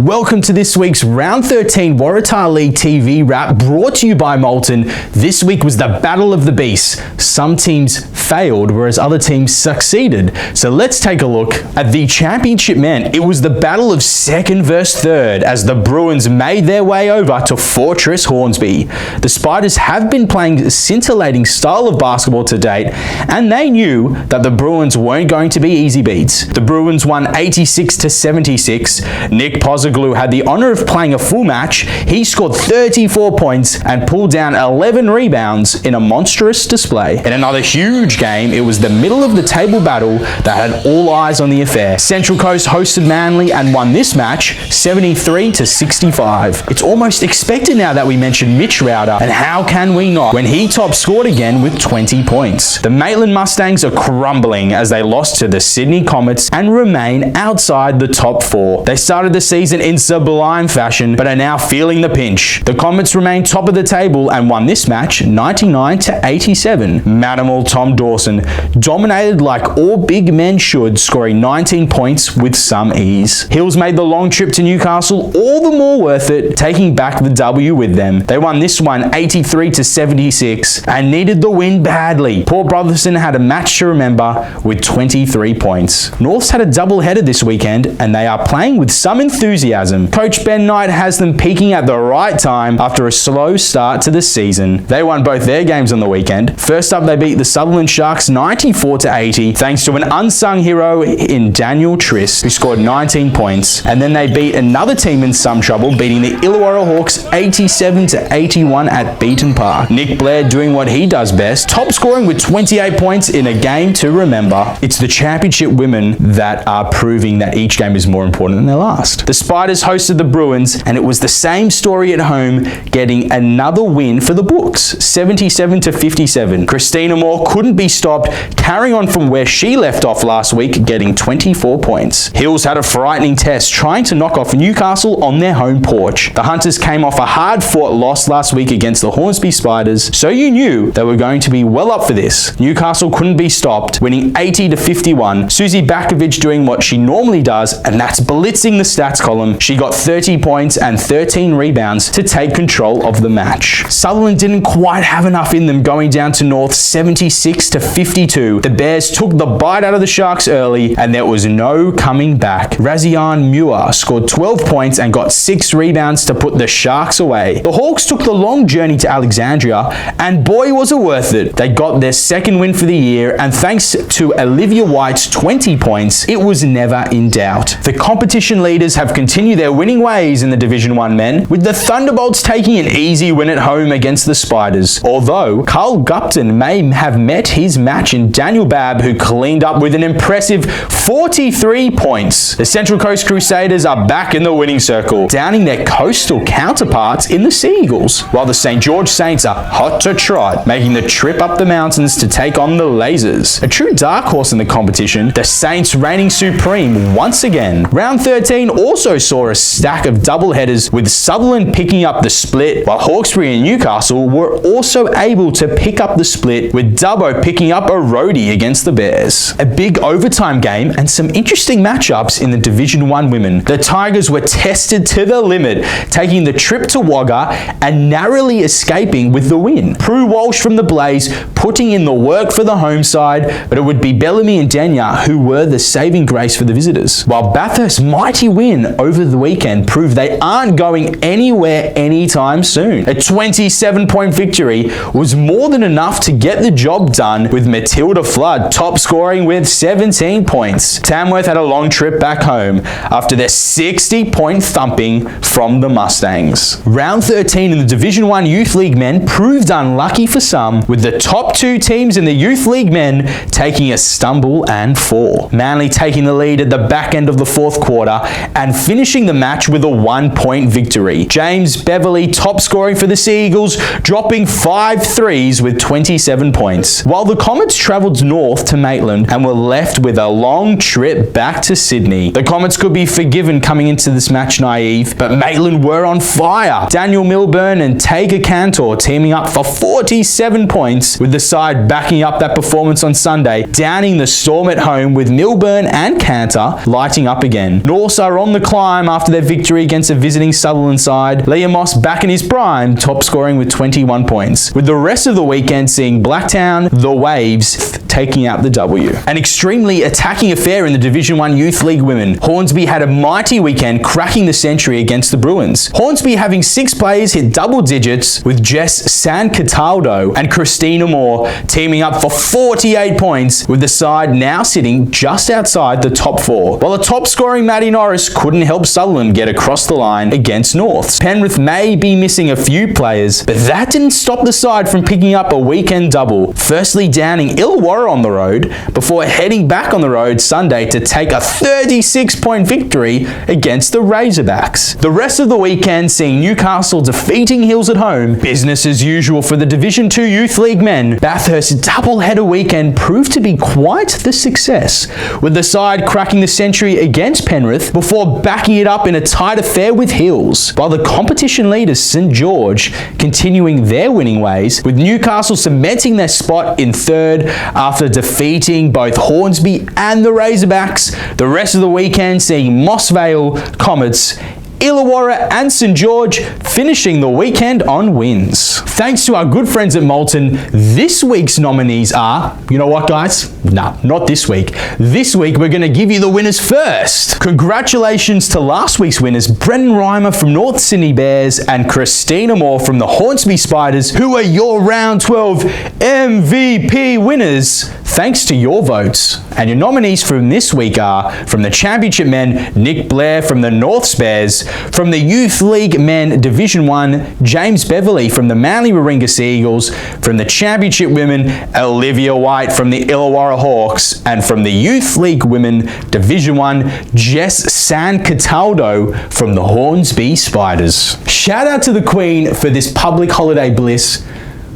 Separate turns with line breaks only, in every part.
Welcome to this week's Round 13 Waratah League TV wrap brought to you by Moulton. This week was the Battle of the Beasts. Some teams failed, whereas other teams succeeded. So let's take a look at the championship men. It was the battle of second versus third as the Bruins made their way over to Fortress Hornsby. The Spiders have been playing a scintillating style of basketball to date, and they knew that the Bruins weren't going to be easy beats. The Bruins won 86-76. Nick Pozoglu had the honor of playing a full match. He scored 34 points and pulled down 11 rebounds in a monstrous display. In another huge game, it was the middle of the table battle that had all eyes on the affair. Central Coast hosted Manly and won this match 73-65. It's almost expected now that we mentioned Mitch Rowder, and how can we not when he top scored again with 20 points. The Maitland Mustangs are crumbling as they lost to the Sydney Comets and remain outside the top four. They started the season in sublime fashion but are now feeling the pinch. The Comets remain top of the table and won this match 99-87. Manimal Tom Dawson dominated like all big men should, scoring 19 points with some ease. Hills made the long trip to Newcastle all the more worth it, taking back the W with them. They won this one 83-76 and needed the win badly. Port Brotherson had a match to remember with 23 points. Norths had a double-header this weekend and they are playing with some enthusiasm. Coach Ben Knight has them peaking at the right time after a slow start to the season. They won both their games on the weekend. First up, they beat the Sutherland Sharks 94-80 thanks to an unsung hero in Daniel Triss, who scored 19 points. And then they beat another team in some trouble, beating the Illawarra Hawks 87-81 at Beaton Park. Nick Blair doing what he does best, top scoring with 28 points in a game to remember. It's the championship women that are proving that each game is more important than their last. The Spiders hosted the Bruins, and it was the same story at home, getting another win for the books, 77-57. Christina Moore couldn't be stopped, carrying on from where she left off last week, getting 24 points. Hills had a frightening test, trying to knock off Newcastle on their home porch. The Hunters came off a hard-fought loss last week against the Hornsby Spiders, so you knew they were going to be well up for this. Newcastle couldn't be stopped, winning 80-51. Susie Bakovic doing what she normally does, and that's blitzing the stats column. She got 30 points and 13 rebounds to take control of the match. Sutherland didn't quite have enough in them, going down to North 76-52. The Bears took the bite out of the Sharks early, and there was no coming back. Razian Muir scored 12 points and got 6 rebounds to put the Sharks away. The Hawks took the long journey to Alexandria, and boy was it worth it. They got their second win for the year, and thanks to Olivia White's 20 points, it was never in doubt. The competition leaders have continued their winning ways in the Division 1 men, with the Thunderbolts taking an easy win at home against the Spiders. Although Carl Gupton may have met his match in Daniel Babb, who cleaned up with an impressive 43 points. The Central Coast Crusaders are back in the winning circle, downing their coastal counterparts in the Sea Eagles, while the St. George Saints are hot to trot, making the trip up the mountains to take on the Lasers. A true dark horse in the competition, the Saints reigning supreme once again. Round 13 also saw a stack of doubleheaders, with Sutherland picking up the split, while Hawkesbury and Newcastle were also able to pick up the split, with Dubbo picking up a roadie against the Bears. A big overtime game and some interesting matchups in the Division 1 women. The Tigers were tested to the limit, taking the trip to Wagga and narrowly escaping with the win. Prue Walsh from the Blaze putting in the work for the home side, but it would be Bellamy and Denya who were the saving grace for the visitors. While Bathurst's mighty win over the weekend proved they aren't going anywhere anytime soon. A 27-point victory was more than enough to get the job done, with Matilda Flood top scoring with 17 points. Tamworth had a long trip back home after their 60-point thumping from the Mustangs. Round 13 in the Division 1 Youth League men proved unlucky for some, with the top two teams in the Youth League men taking a stumble and fall. Manly taking the lead at the back end of the fourth quarter and finishing the match with a 1-point victory. James Beverley top scoring for the Sea Eagles, dropping 5 threes with 27 points. While the Comets travelled north to Maitland and were left with a long trip back to Sydney. The Comets could be forgiven coming into this match naive, but Maitland were on fire. Daniel Milburn and Tager Cantor teaming up for 47 points, with the side backing up that performance on Sunday, downing the Storm at home with Milburn and Cantor lighting up again. Norths are on the climb after their victory against a visiting Sutherland side. Liam Moss back in his prime, top scoring with 21 points. With the rest of the weekend seeing Blacktown, the Waves, taking out the W. An extremely attacking affair in the Division 1 Youth League Women. Hornsby had a mighty weekend, cracking the century against the Bruins. Hornsby having 6 players hit double digits, with Jess San Cataldo and Christina Moore teaming up for 48 points, with the side now sitting just outside the top 4. While the top scoring Maddie Norris couldn't help Sutherland get across the line against Norths. Penrith may be missing a few players, but that didn't stop the side from picking up a weekend double, firstly downing Illawarra on the road before heading back on the road Sunday to take a 36-point victory against the Razorbacks. The rest of the weekend seeing Newcastle defeating Hills at home, business as usual for the Division 2 Youth League men. Bathurst's double-header weekend proved to be quite the success, with the side cracking the century against Penrith before backing it up in a tight affair with Hills, while the competition leaders St George continuing their winning ways, with Newcastle cementing their spot in third after defeating both Hornsby and the Razorbacks. The rest of the weekend seeing Moss Vale, Comets, Illawarra and St George finishing the weekend on wins. Thanks to our good friends at Moulton, this week's nominees are, you know what guys? Nah, not this week. This week we're going to give you the winners first. Congratulations to last week's winners, Brendan Reimer from North Sydney Bears and Christina Moore from the Hornsby Spiders, who are your round 12 MVP winners thanks to your votes. And your nominees from this week are, from the Championship men, Nick Blair from the Norths Bears, from the Youth League men Division 1, James Beverley from the Manly Warringah Sea Eagles, from the Championship women, Olivia White from the Illawarra Hawks, and from the Youth League women Division 1, Jess San Cataldo from the Hornsby Spiders. Shout out to the Queen for this public holiday bliss.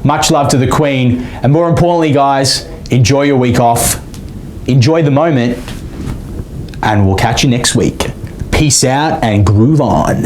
Much love to the Queen, and more importantly guys, enjoy your week off, enjoy the moment, and we'll catch you next week. Peace out and groove on.